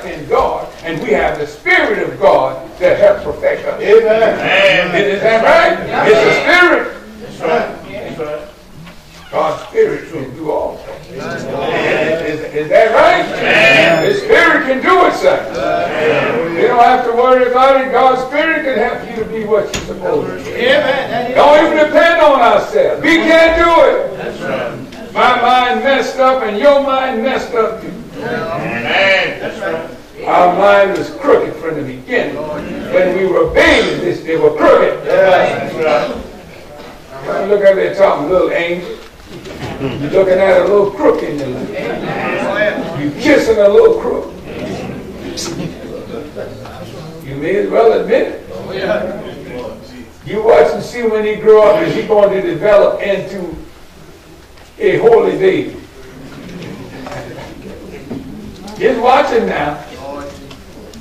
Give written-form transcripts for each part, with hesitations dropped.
perfect in God, and we have the Spirit of God that helps perfect us. Amen. Is that right? Yeah. It's the Spirit. That's right. That's right. God's Spirit can do all things. Is that right? Amen. The Spirit can do it, sir. You don't have to worry about it. God's Spirit can help you to be what you're supposed to be. Amen. Don't even depend on ourselves. We can't do it. That's right. My mind messed up and your mind messed up too. Amen. That's right. Our mind was crooked from the beginning. When we were babies, they were crooked. That's right. You look up there talking little angel. You're looking at a little crook in your life. You're kissing a little crook. You may as well admit it. You watch and see when he grow up, is he going to develop into a holy baby? Just watch him now.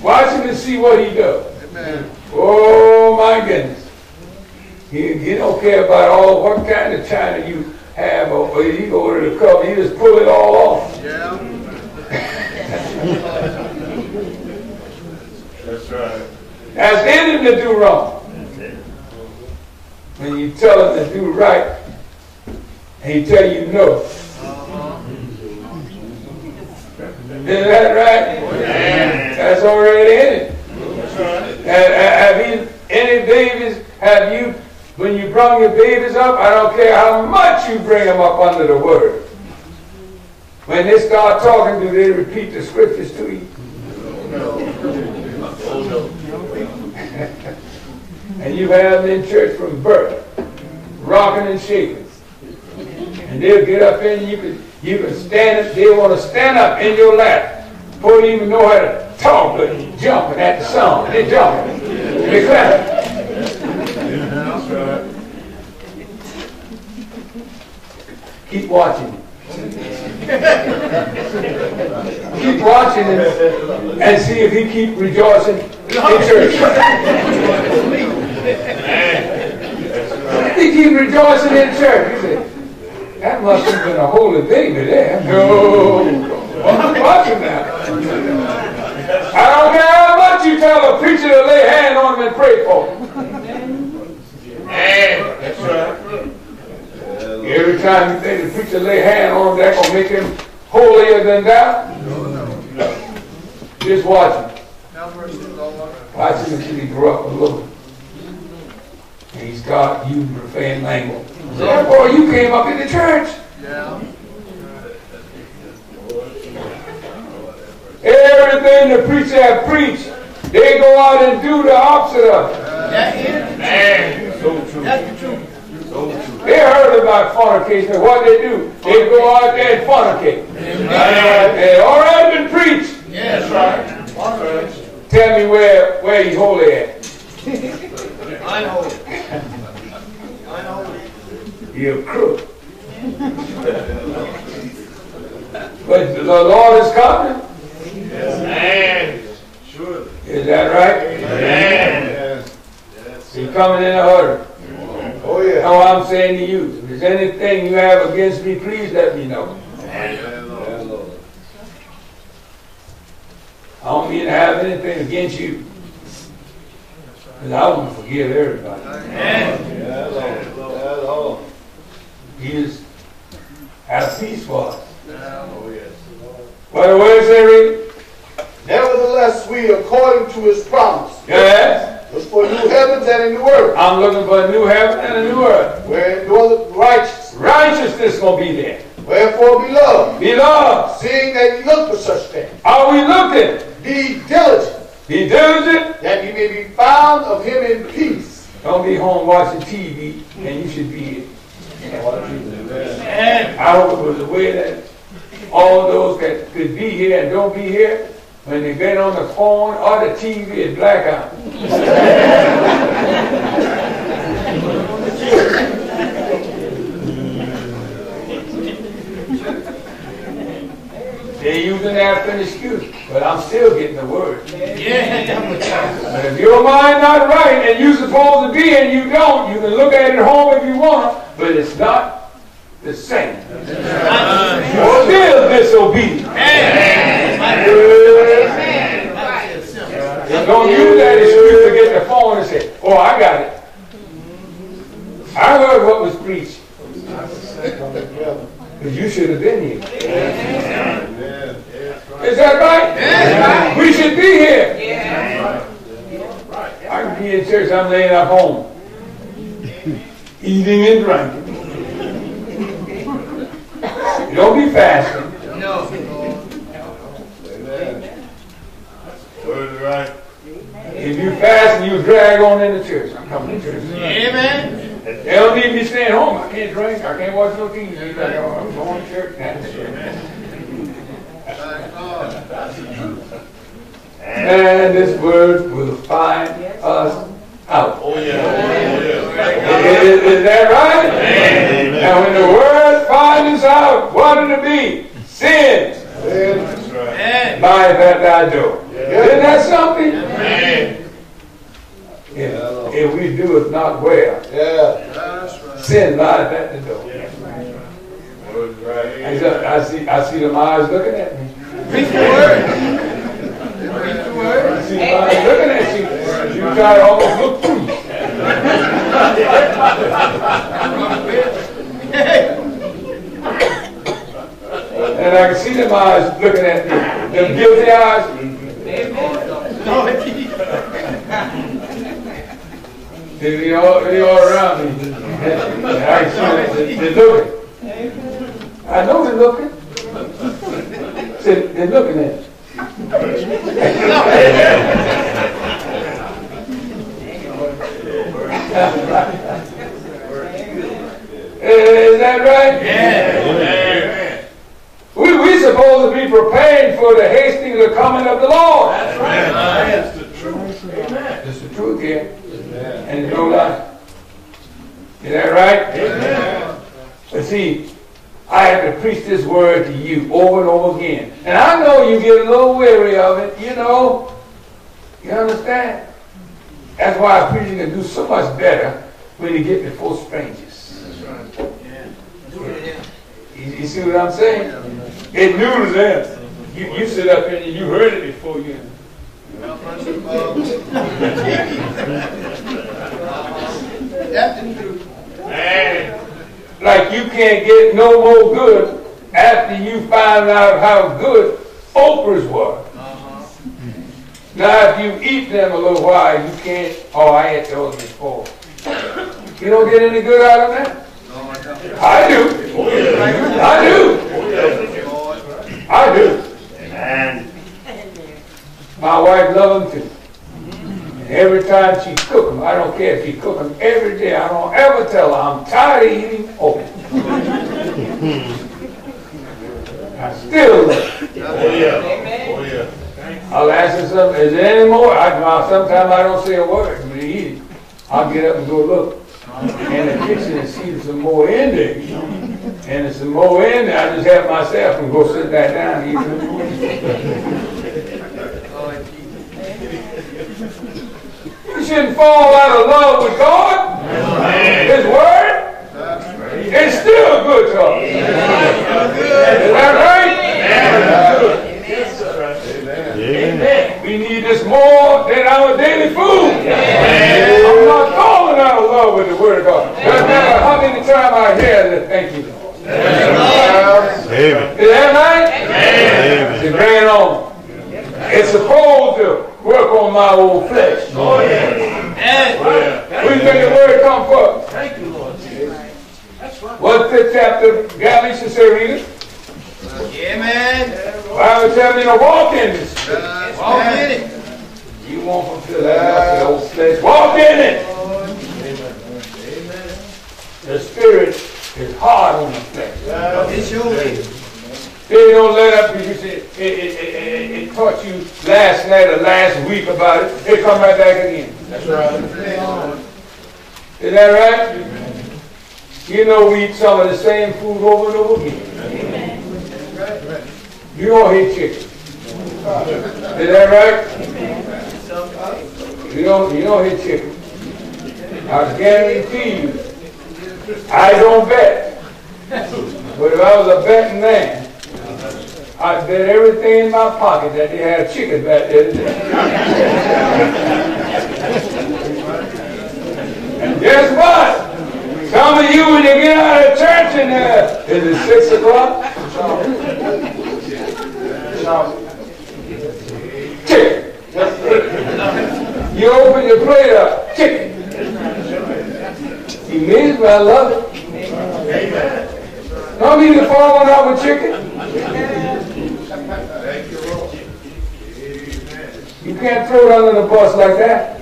Watch him and see what he does. Oh my goodness. He don't care about what kind of china you have, or he go to the cup, he just pull it all off. Yeah. That's right. That's in him to do wrong. When you tell him to do right, and he tell you no. Is that right? Yeah. That's already in it. That's right. Have you, any babies, have you, when you bring your babies up, I don't care how much you bring them up under the word. When they start talking, do they repeat the scriptures to you? No. And you have them in church from birth, rocking and shaking. And they'll get up in, you can stand up, they want to stand up in your lap before you even know how to talk, but you're jumping at the song. They're jumping. They're clapping. Keep watching. Keep watching and see if he keep rejoicing in church. If he keep rejoicing in church, you say, that must have been a holy baby there. No. I'm watching that. I don't care how much you tell a preacher to lay hand on him and pray for him. That's right. Every time you think the preacher lay hand on him, that's going to make him holier than thou? No. Just watch him. Watch him until he grow up a little. And he start using profane language. So, boy, you came up in the church. Yeah. Everything the preacher have preached, they go out and do the opposite of it. Man, so true. That's the truth. So true. They heard about fornication. What they do? They go out there and fornicate. They already been preached. Yeah, that's right. Tell me where he's holy at. I know. You're a crook. But the Lord is coming. Yes, man. Sure. Is that right? Amen. Yes. He's coming in a hurry. Oh, yeah. Now I'm saying to you, if there's anything you have against me, please let me know. Amen. I don't mean to have anything against you. Because I want to forgive everybody. Amen. He is at peace for us. Oh, yes. What the word say, read? Nevertheless, we, according to his promise, yes, look for new heavens and a new earth. I'm looking for a new heaven and a new earth. Where dwelleth righteousness. Righteousness will be there. Wherefore, beloved, seeing that ye look for such things. Are we looking? Be diligent. Be diligent. That ye may be found of him in peace. Don't be home watching TV, and you should be here. I hope it was the way that all those that could be here and don't be here, when they get on the phone or the TV, it's blackout. They're using that for an excuse, but I'm still getting the word. But if your mind not right and you're supposed to be and you don't, you can look at it at home if you want, but it's not the same. You're still disobedient. Amen. Don't use that excuse to get the phone and say, oh, I got it. I heard what was preached. But you should have been here. Is that right? Yes. We should be here. Yes. I can be in church, I'm laying at home. Eating and drinking. You don't be fasting. No. Amen. Word is right. If you fast and you drag on into church, I'm coming to church. Amen. They don't need me staying home. I can't drink. I can't watch no TV. I'm going to church. And this word will find us out. Oh, yeah. Is that right? Amen. And when the word finds us out, what did it be? Sin. That's right. Life at thy door. Yeah. Isn't that something? Amen. If we do it not well, sin lies at the door. I see them eyes looking at me. Read the word. I see them eyes looking at you. You try to almost look through you. And I can see them eyes looking at me. Them guilty eyes. They all around me. And I see they're looking. I know they're looking. They're looking at me. Is that right? Yeah. We're supposed to be preparing for the hasting of the coming of the Lord. That's right. That's the truth. Amen. It's the truth here. And there's no lie. Is that right? Amen. But see, I have to preach this word to you over and over again. And I know you get a little weary of it, you know. You understand? That's why preaching can do so much better when you get before strangers. That's right. Yeah. You see what I'm saying? It's new to them. You sit up here and you heard it before you. That's the truth. Like you can't get no more good after you find out how good okras were. Now if you eat them a little while, you can't, oh, I ate those before. You don't get any good out of that? I do. I do. I do. My wife loves them too. Every time she cooks them, I don't care if she cooks them every day, I don't ever tell her I'm tired of eating okra. I still love it. Oh yeah. Oh yeah. I'll ask her something, is there any more? Sometimes I don't say a word when you eat it. I'll get up and go look in the kitchen and see there's some more in there. And there's some more in there, I just help myself and go sit back down and eat some more. You shouldn't fall out of love with God. His word. It's still good to us. Is that right? Amen. We need this more than our daily food. I'm not falling out of love with the word of God. Doesn't matter how many times I hear that, thank you, Lord. Is that right? It's bringing on. It's supposed to work on my old flesh. Oh, yeah. Where do you think the word come from? Thank you, Lord. That's right. What 5th chapter, Galatians, say, read it? Yeah, man. Bible tells me to walk in this. Walk in it. You won't fulfill that old flesh. Walk in it. Amen. The spirit is hard on the flesh. It's your way. They don't let up because it taught you last night or last week about it. It come right back again. That's right. Is that right? You know we eat some of the same food over and over again. You don't hate chicken. Is that right? You don't hate chicken. I guarantee you, I don't bet. But if I was a betting man, I bet everything in my pocket that they had chicken back there today. And guess what? Some of you, when you get out of church and is it 6 o'clock? Chicken. You open your plate up, chicken. He means, but I love it. Don't need to fall on out with chicken. You can't throw it under the bus like that.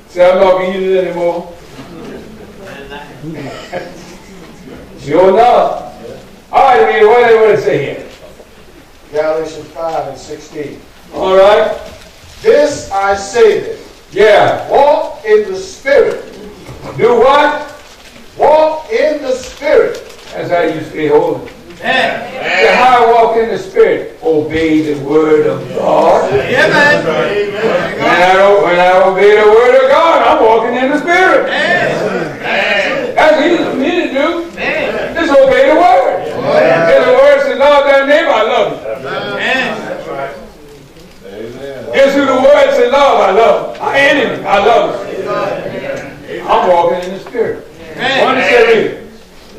Say, I'm not going to eat it anymore. Sure enough. All right, man, what do it say here? Galatians 5:16. All right. This I say then. Yeah. Walk in the Spirit. Do what? Walk in the Spirit. That's how you stay holy. Yeah. How I walk in the Spirit? Obey the Word of God. Yeah, man. When I obey the Word of God, I'm walking in the Spirit. That's easy for me to do. Just obey the Word. If the Word says, love thy neighbor, I love you. Guess who the Word says, love, I love him. My enemy, I love him. I'm walking in the Spirit. What does it read?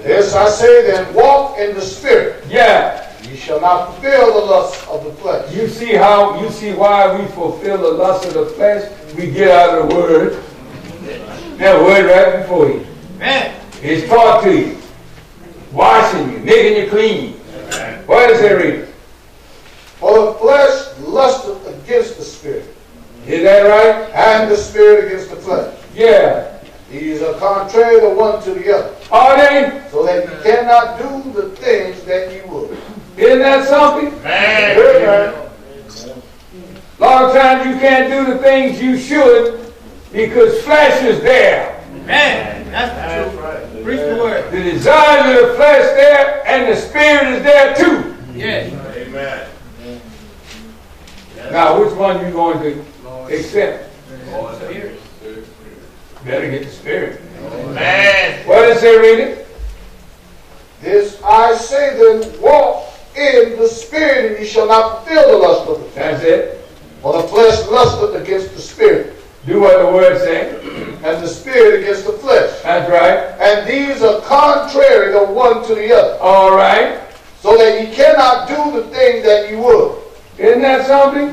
This I say then, walk in the Spirit. Yeah. Ye shall not fulfill the lust of the flesh. You see why we fulfill the lust of the flesh? We get out of the Word. That Word right before you. It's taught to you. Washing you, making you clean. What does it read? For the flesh lusteth against the Spirit. Is that right? And the Spirit against the flesh. Yeah. These are contrary the one to the other. Are they? So that you cannot do the things that you would. Isn't that something? Man. A lot of times you can't do the things you should because flesh is there. Man, that's true. Preach the word. The desires of the flesh there and the Spirit is there too. Yes. Amen. Now, which one you going to accept? Better get the Spirit. Man. What does it read? This I say then, walk in the Spirit, and ye shall not fulfill the lust of the flesh. That's it. For the flesh lusteth against the Spirit, Do what the Word says. and the Spirit against the flesh. That's right. And these are contrary the one to the other. All right. So that ye cannot do the things that you would. Isn't that something?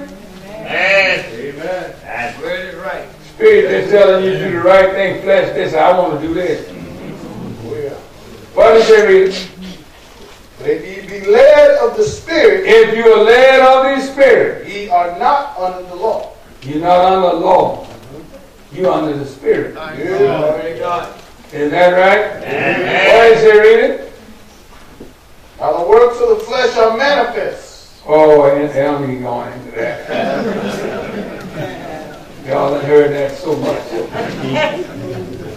Amen. Amen. That word is right. Spirit is telling you to do the right thing. Flesh this. I want to do this. Oh, yeah. What does it read? But if ye be led of the Spirit, If you are led of the Spirit, ye are not under the law. you're not under law. You're under the Spirit. Yeah. Is that right? What is it reading? Now the works of the flesh are manifest. Oh, and I don't even going into that. Y'all have heard that so much.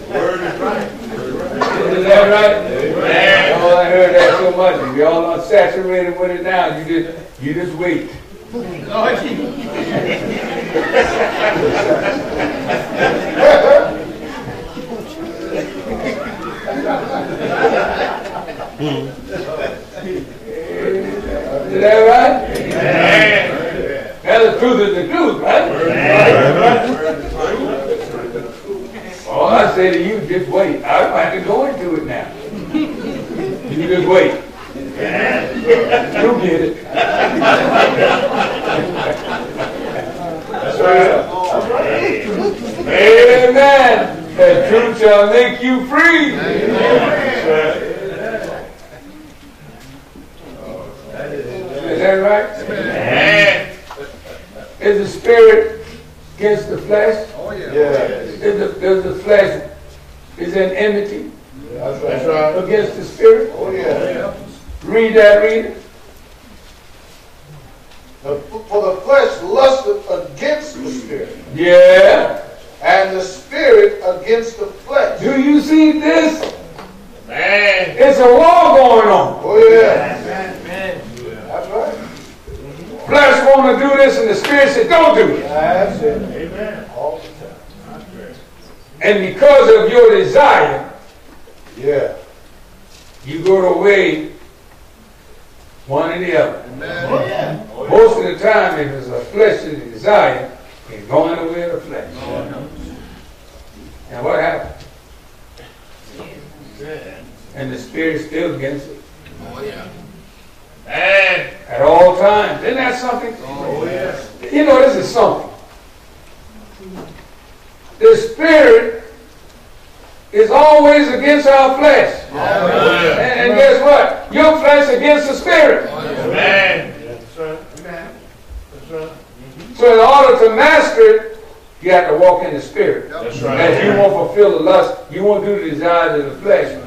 Word is right. Is that right? Y'all have heard that so much. If y'all are saturated with it now, you just wait. Lord Jesus. Is that right? Well, the truth is the truth, right? All I say to you, just wait. I don't have to go into it now. You just wait. You'll get it. That's right. Amen. The truth shall make you free. Is that right? Is the Spirit against the flesh? Oh, yeah. Does the flesh is in enmity That's right. against the Spirit? Oh, yeah. Read that, read it. For the flesh lusteth against the Spirit, Yeah. and the Spirit against the flesh. Do you see this? Man. It's a war going on. Oh, yeah. That's right. Flesh want to do this, and the Spirit said, don't do it. That's it. Amen. All the time. And because of your desire, Yeah. you go the way One or the other. Oh, yeah. Most of the time, if it's a fleshly desire, it's going the way of the flesh. And what happens? And the spirit still against it. Oh, yeah. And at all times. Isn't that something? Oh, yeah. You know, this is something. The spirit is always against our flesh. Oh, yeah. And guess what? Your flesh against the spirit. Amen. That's right. That's right. So in order to master it, you have to walk in the spirit. That's right. If you won't fulfill the lust, you won't do the desires of the flesh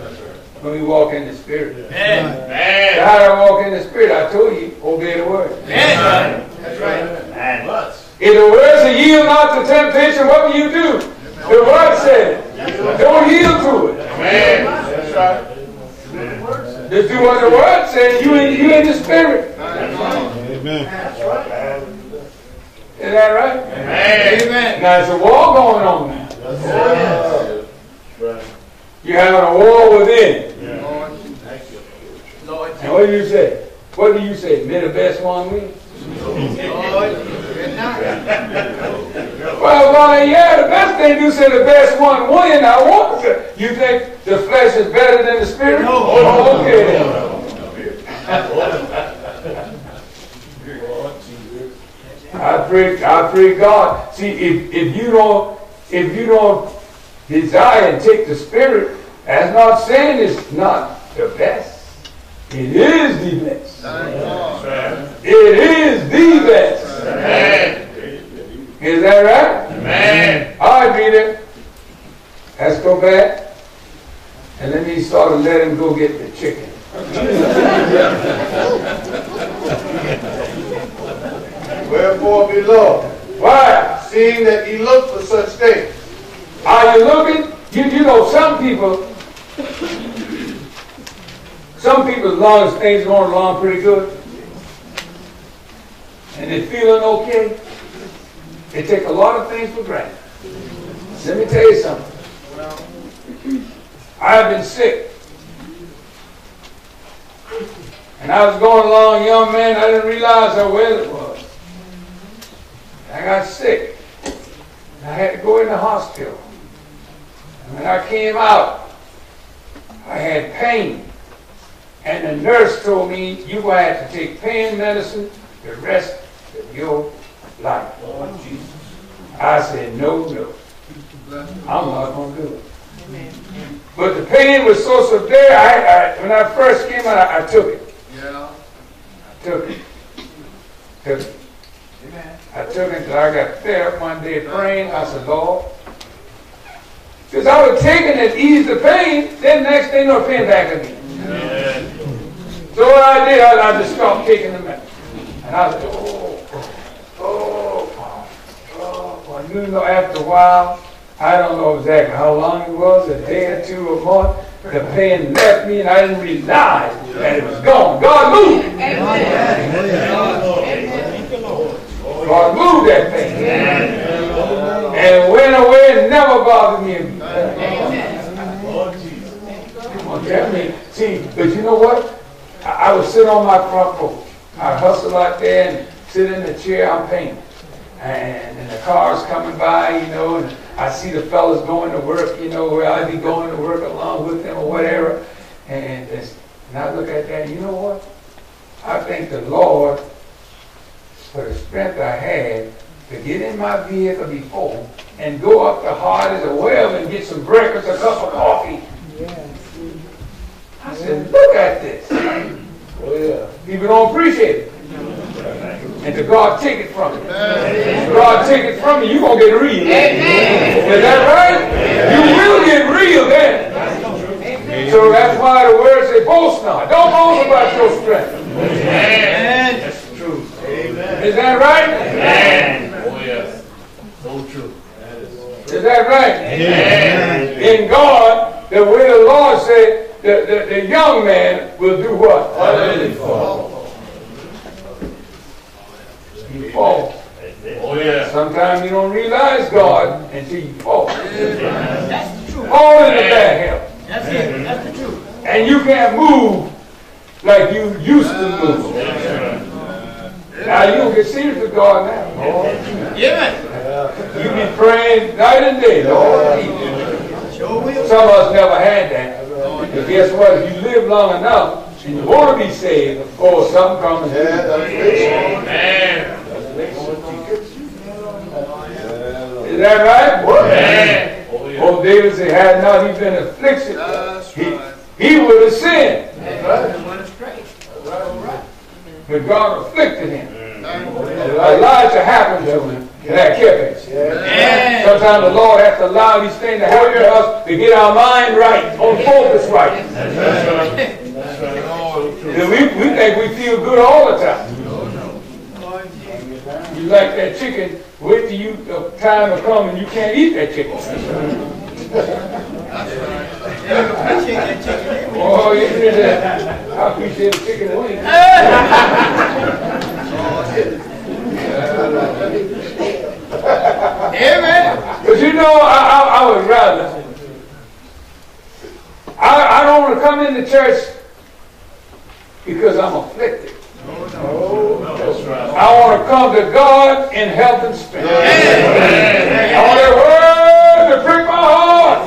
when you walk in the spirit. Amen. So how do I walk in the spirit? I told you, obey the word. Amen. That's right. Amen. If the word says yield not to temptation, what will you do? The word said, don't yield to it. Amen. That's right. Just do what the word says. You in the spirit. Amen. That's right. Is that right? Amen. Now there's a war going on now. That's right. You're having a war within. Lord. Lord. And what do you say? What do you say? May the best one win? Lord. Good night. Well, yeah, the best thing you say the best one win. I want to. You think the flesh is better than the spirit? No. Oh, okay then. I pray God. See, if you don't desire and take the spirit, that's not saying it's not the best. It is the best. It is the best. Amen. Is that right? Amen. All right, Peter. Let's go back. And let me sort of let him go get the chicken. Wherefore, beloved, Why? seeing that ye look for such things, Are you looking? You know, some people, as long as things are going along pretty good, and they're feeling okay, they take a lot of things for granted. Let me tell you something. I've been sick. And I was going along, young man, I didn't realize how well it was. I got sick. I had to go in the hospital. And when I came out, I had pain. And the nurse told me, you're going to have to take pain medicine the rest of your life. I said, no. I'm not going to do it. But the pain was so severe, when I first came out, I took it. Yeah. I took it. I took it until I got fed up one day praying. I said, Lord, because I was taking it, ease the pain, then next thing, no pain back again. So what I did, I just stopped taking the medicine. And I said, well, you know, after a while, I don't know exactly how long it was, a day or two or more, the pain left me and I didn't realize that it was gone. God moved. God moved that pain. And went away and never bothered me again. Tell me, see, but you know what? I would sit on my front porch. I'd hustle out there and sit in the chair, I'm painting. And the cars coming by, you know, and I see the fellas going to work, you know, where I'd be going to work along with them or whatever. And I look at that, and you know what? I thank the Lord for the strength I had to get in my vehicle before and go up to Hardee's or wherever and get some breakfast, a cup of coffee. I said, look at this. People don't appreciate it. And to God take it from you. God take it from you, you're going to get real. Is that right? You will get real then. So that's why the word says, boast not. Don't boast about your strength. That's the truth. Is that right? Oh, yes. So true. Is that right? In God, the way the Lord said, the young man will do what? Utterly fall. You fall. Oh, yeah. Sometimes you don't realize God until you fall. That's the truth. Fall in the bad health. That's it. That's the truth. And you can't move like you used to move. Now you don't get serious with God now. Lord, you be praying night and day, Lord. Some of us never had that. But guess what? If you live long enough and you want to be saved, oh, something comes. Is that right? Oh, David said, had not he been afflicted, he would have sinned. But God afflicted him. Elijah happened to him, and that kept it. Sometimes the Lord has to allow these things to happen to us to get our mind right, on focus right. We think we feel good all the time. You like that chicken, wait till you the time will come and you can't eat that chicken. Oh, you did that. I appreciate the chicken and wings. Amen. But you know, I would rather. I don't want to come into church because I'm afflicted. I want to come to God in health and strength. I want the word to prick my heart.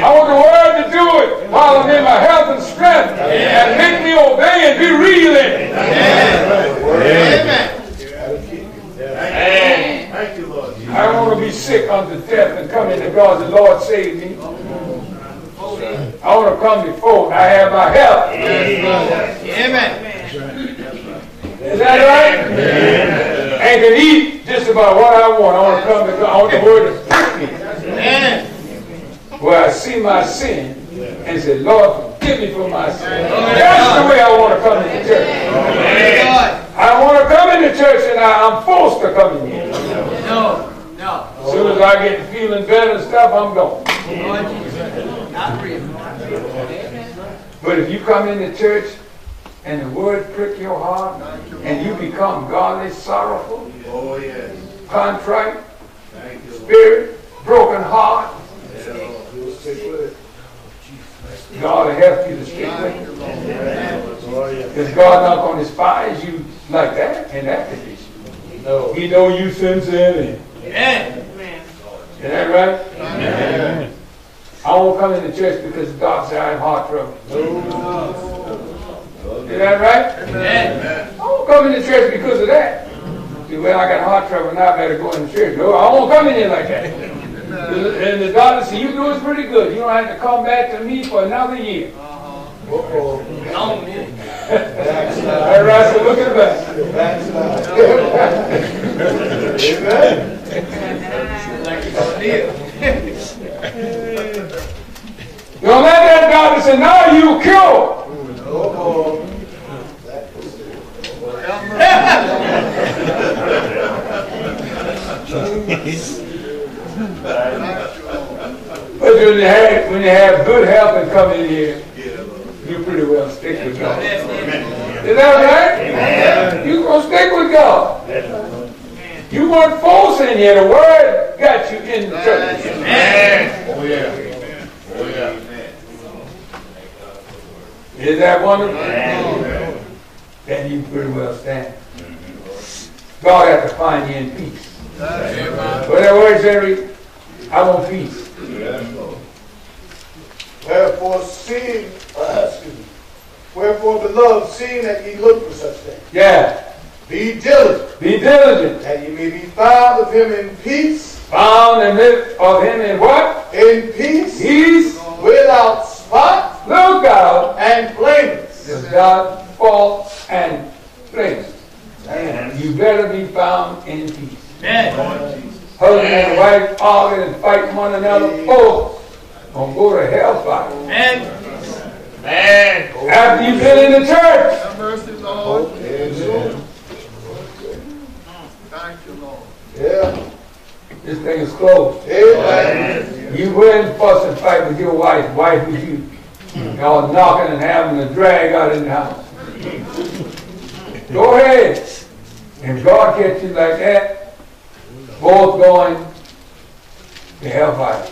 I want the word to do it while I'm in my health and strength and make me obey and be real in it. Amen. Thank you, Lord. I don't want to be sick unto death and come into God, the Lord save me. I want to come before I have my health. Amen. Is that right? Amen. And can eat just about what I want. I want to come to God. I want the word to prick me. Amen. Where I see my sin and say, Lord, forgive me for my sin. That's the way I want to come into church. I want to come into church and I'm forced to come in here. No. As soon as I get feeling better and stuff, I'm gone. But if you come into church and the word prick your heart and you become godly, sorrowful, contrite, spirit, broken heart, God will help you to stick with it. Because God not going to despise you like that in that condition. No. He know you sincerely. Amen. Is that right? Amen. I won't come into church because God said I have heart trouble. Is that right? Amen. I won't come into church because of that. See, well, I got heart trouble now, I better go into church. No, I won't come in here like that. And the doctor said, you doing pretty good. You don't have to come back to me for another year. All right, so look at the back. Don't let that doctor say, no, you cured. But when you have good health and come in here, you pretty well stick with God. Is that right? You're going to stick with God. You weren't forced in here. The word got you in the church. Oh, yeah. Oh, yeah. Is that wonderful? Then you pretty well stand. God has to find you in peace. But that word, Jerry, I want peace. Wherefore, beloved, seeing that ye look for such things. Yeah. Be diligent. Be diligent. That ye may be found of him in peace. Found of him in what? In peace. Peace. Without spot. Look out. And blameless. Without fault and blameless. You better be found in peace. Amen. Husband and wife arguing and fighting one another. Both gonna go to hellfire. Amen. After you've been in the church. Have mercy, Lord. Thank you, Lord. Yeah. This thing is closed. Amen. You went and fuss and fight with your wife with you. Y'all knocking and having a drag out in the house. Go ahead. If God gets you like that, both going to hellfire.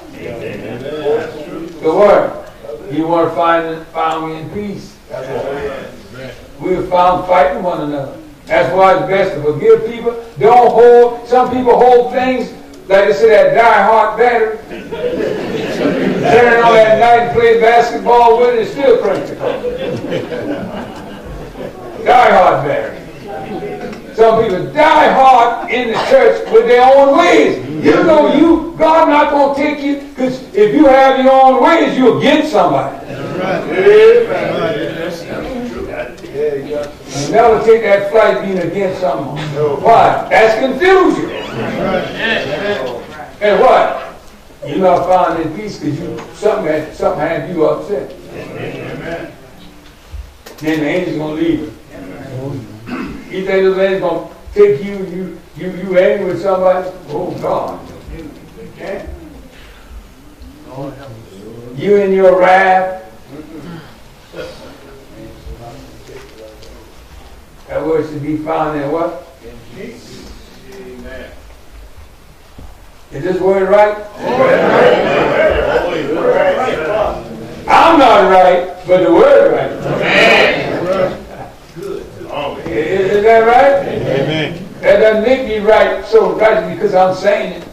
The word. You want to find me in peace. We were found fighting one another. That's why it's best to forgive people. Don't hold. Some people hold things like they say that die-hard battery. Turn on that night and play basketball with it, it's still practical. Die-hard battery. Some people die hard in the church with their own ways. You know God not going to take you, because if you have your own ways, you'll get somebody. You never take that flight being against someone. Why? That's confusion. And what? You're not found in peace because something had you upset. Then the angel's going to leave you. You think those angels going to take you angry with somebody? Oh, God. They can't. You in your wrath. That word should be found in what? In peace. Amen. Is this word right? I'm not right, but the word right. Is that right? Amen. That doesn't make me right so right because I'm saying it.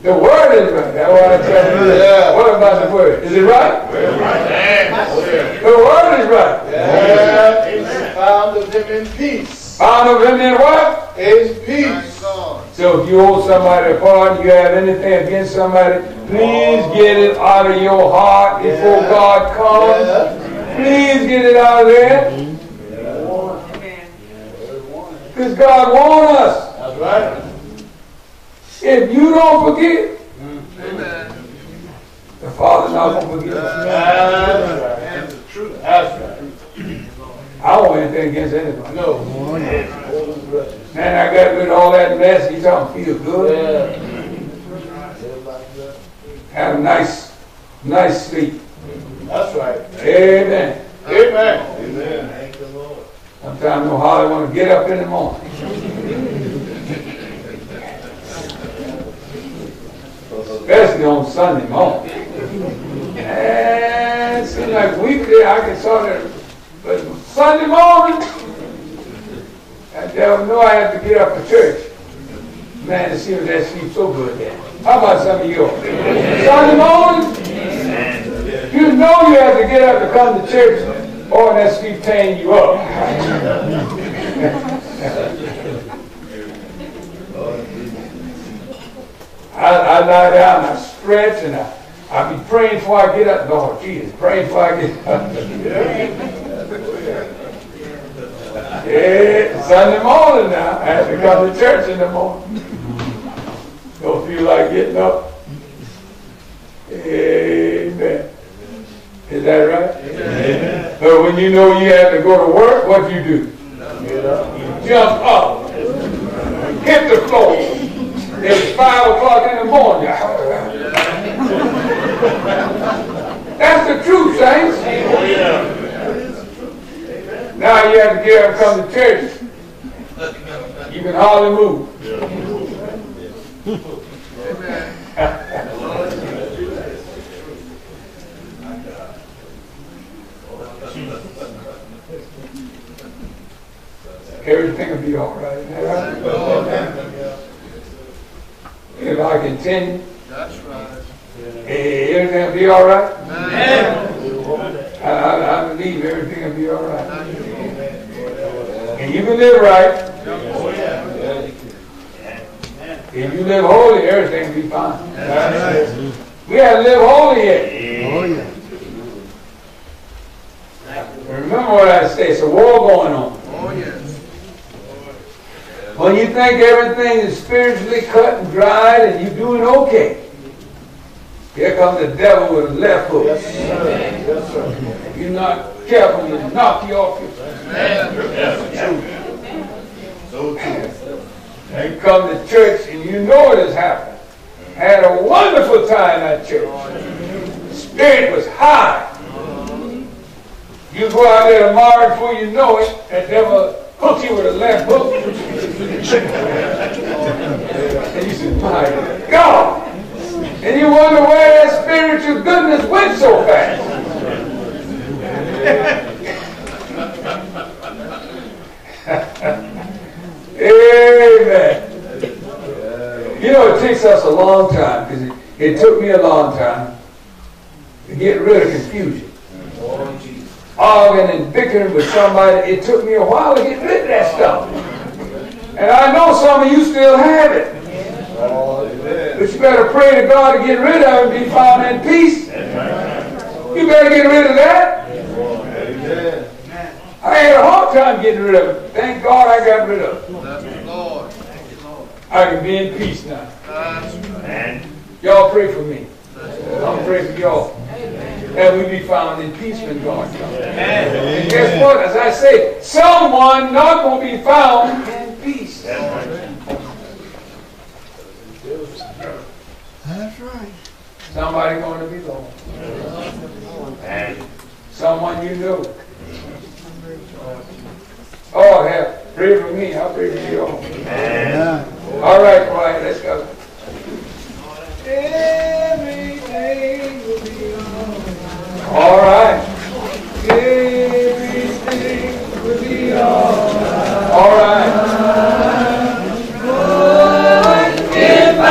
The word is right. That's what I tell you. Yeah. What about the word? Is it right? The word is right. Yeah. Found of him in peace. Found of him in what? In peace. So if you owe somebody a pardon, you have anything against somebody, please get it out of your heart before God comes. Please get it out of there. Because God wants us. That's right. If you don't forgive, the Father's not going to forgive us. That's the truth. That's right. I don't want anything against anybody. No. Man, I got rid of all that mess. You talking feel good? Have a nice sleep. That's right. Amen. Amen. Thank the Lord. Sometimes no hardly want to get up in the morning. Especially on Sunday morning. And it seems like weekly I can sort of, but Sunday morning, I don't know I have to get up for church. Man, it seems that sleep so good there. How about some of you? Sunday morning, you know you have to get up to come to church, or that sleep tearing you up. I lie down, I stretch, and I be praying before I get up. Lord Jesus, praying before I get up. Yeah, Sunday morning now. I have to come to church in the morning. Don't feel like getting up. Amen. Is that right? Amen. But when you know you have to go to work, what you do? Get up. You jump up. Hit the floor. It's 5 o'clock in the morning. That's the truth, saints. Now you have to get up and come to church. You can hardly move. Everything will be all right. If I continue, That's right. everything will be all right. I believe everything will be all right. And you can live right. If you live holy, everything will be fine. We have to live holy yet. Remember what I say, it's a war going on. Oh, yes. When you think everything is spiritually cut and dried and you're doing okay, here comes the devil with a left hook. Yes, sir. Yes, sir. If you're not careful, he'll knock you off your feet. So true. And you come to church and you know it has happened. Had a wonderful time at church. The spirit was high. You go out there tomorrow before you know it, and devil hook you with a left hook. And you say, my God! And you wonder where that spiritual goodness went so fast. You know, it takes us a long time, because it took me a long time to get rid of confusion. Arguing and bickering with somebody, it took me a while to get rid of that stuff. And I know some of you still have it. But you better pray to God to get rid of it and be found in peace. You better get rid of that. I had a hard time getting rid of it. Thank God I got rid of it. I can be in peace now. Y'all pray for me. I'll pray for y'all. That we be found in peace when God comes. And guess what? As I say, someone not going to be found in peace. That's right. Somebody going to be lost. Someone you know. Oh, hell. Pray for me. I'll pray for you all. All right, quiet. Let's go. Everything will be all right. Everything will be all right. All right. If I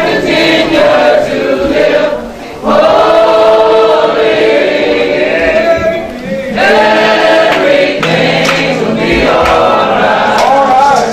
continue to live holy, everything will be all right. All right.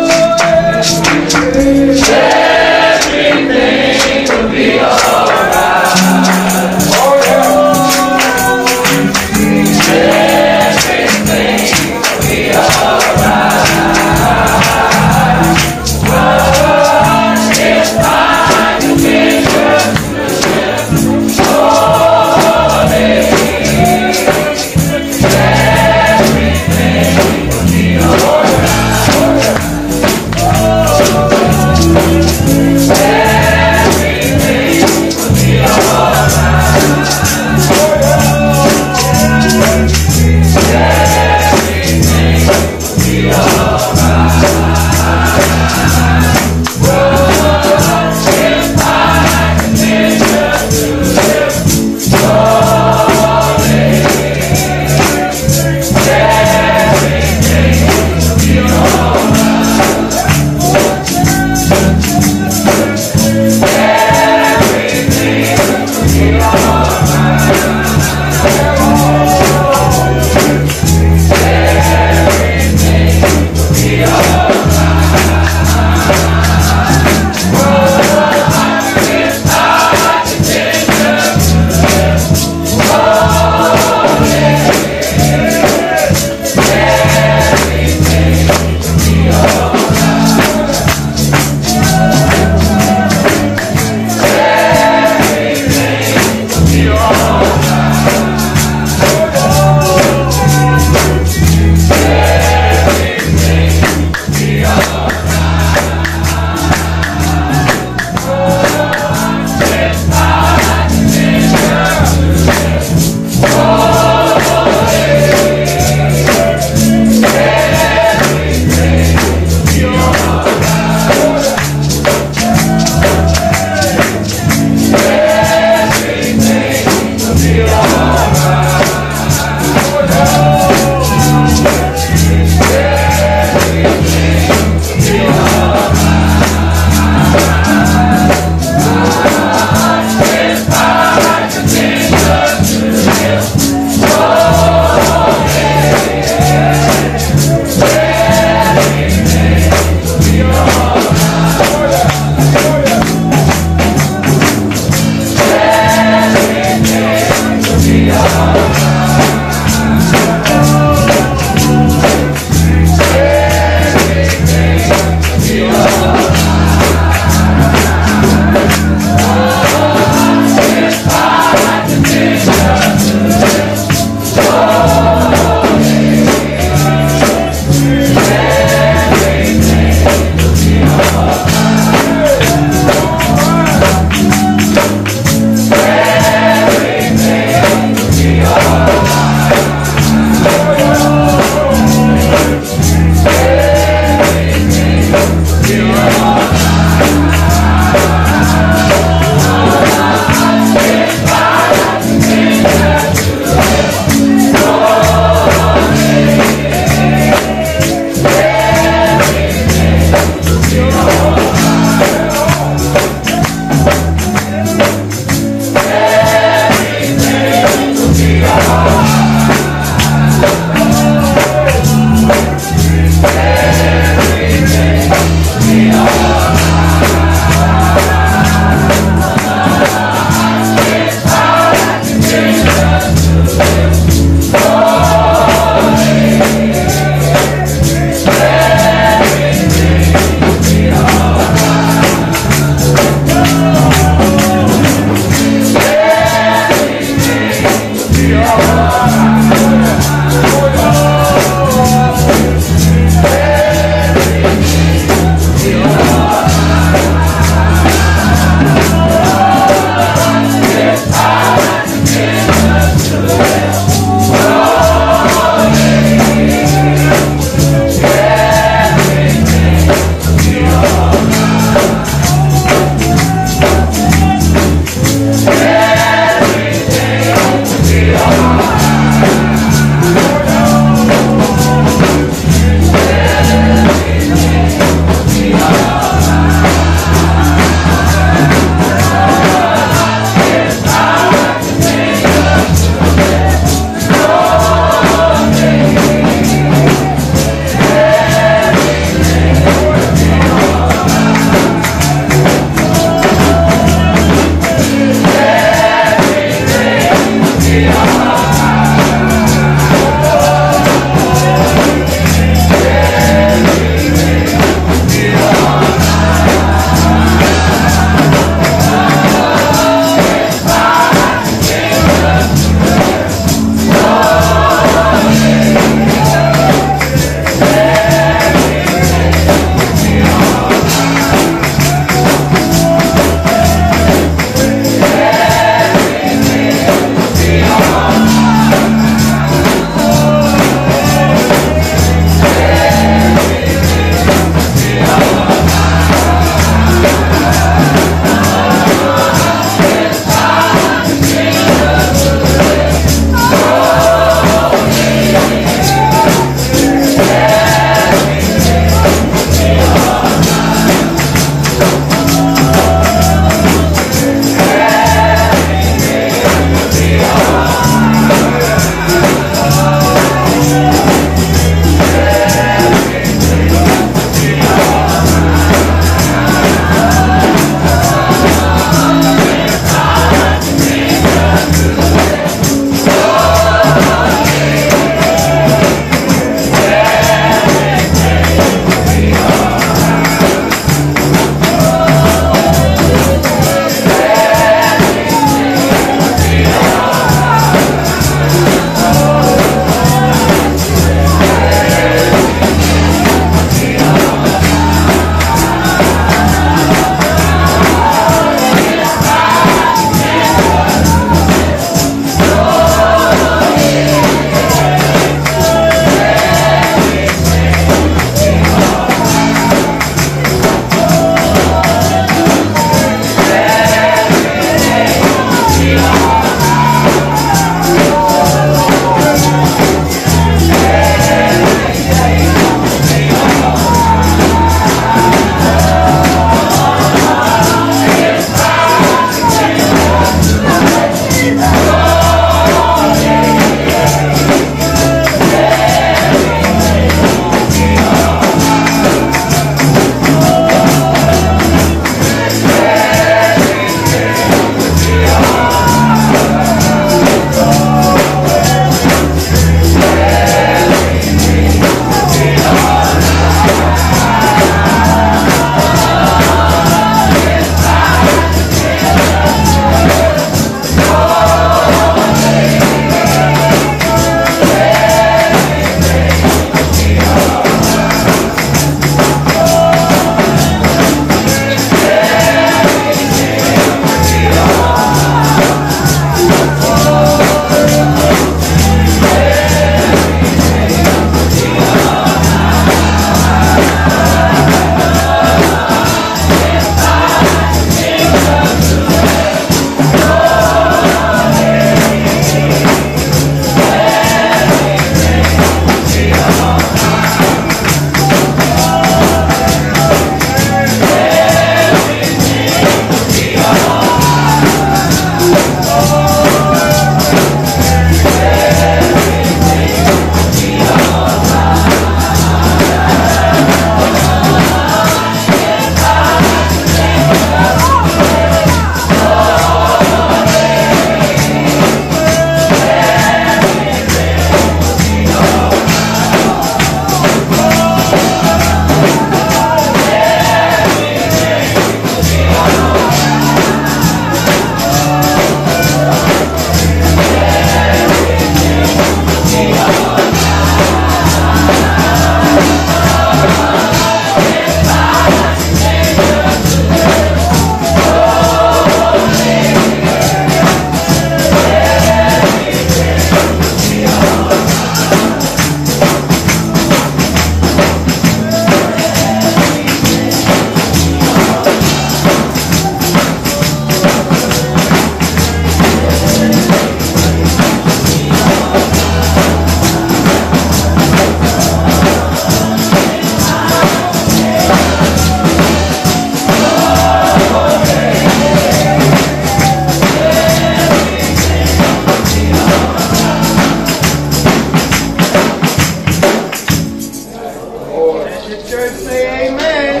Amen.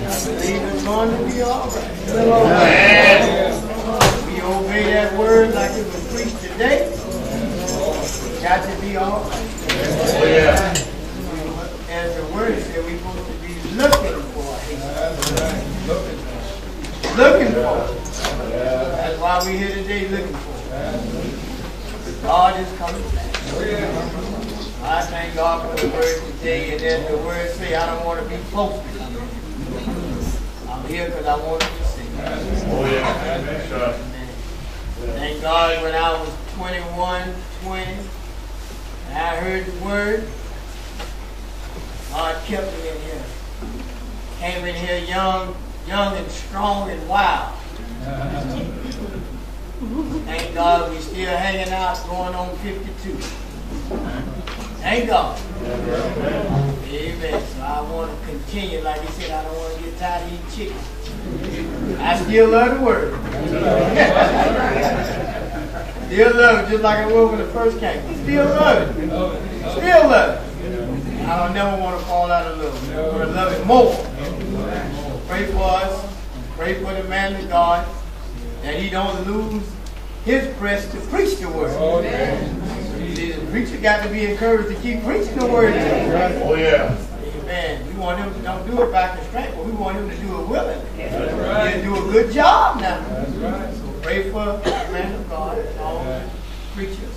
I believe it's going to be all right. We obey that word like it was preached today. It's got to be all right. Oh, yeah. As the word said, we're supposed to be looking for it. Looking for it. That's why we're here today looking for it. God is coming back. I thank God for the word today, and as the word say, I don't want to be close to you. I'm here because I want you to see. Oh, yeah. Sure. Thank God when I was 21, 20, and I heard the word, God kept me in here. Came in here young and strong and wild. Thank God we still hanging out, going on 52. Thank God. Amen. So I want to continue. Like he said, I don't want to get tired of eating chicken. I still love the word. Still love it, just like I was when it first came. Still love it. Still love it. I don't never want to fall out of love. I want to love it more. Pray for us. Pray for the man of God that he don't lose his breath to preach the word. See, the preacher got to be encouraged to keep preaching the word. Oh, yeah. Amen. We want him to don't do it by constraint, but we want him to do it willingly. He'll do a good job now. So pray for the man of God and all the preachers.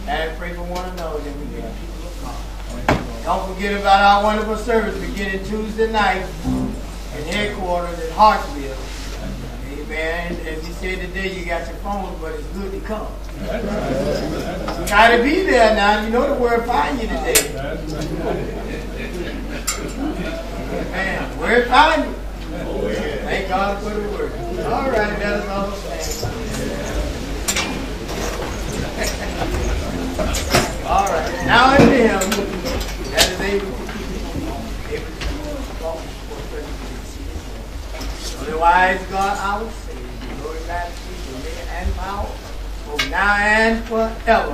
And pray for one another that we get people of God. Don't forget about our wonderful service beginning Tuesday night in headquarters at Hartsville. Amen. As you said today, you got your phones, but it's good to come. Try to be there now. You know the word find you today. Man, word find you. Thank God for the word. All right, that is all I'm saying. All right. Now unto him that is able to keep otherwise, God, I will say, glory, majesty, dominion, and power, both now and forever.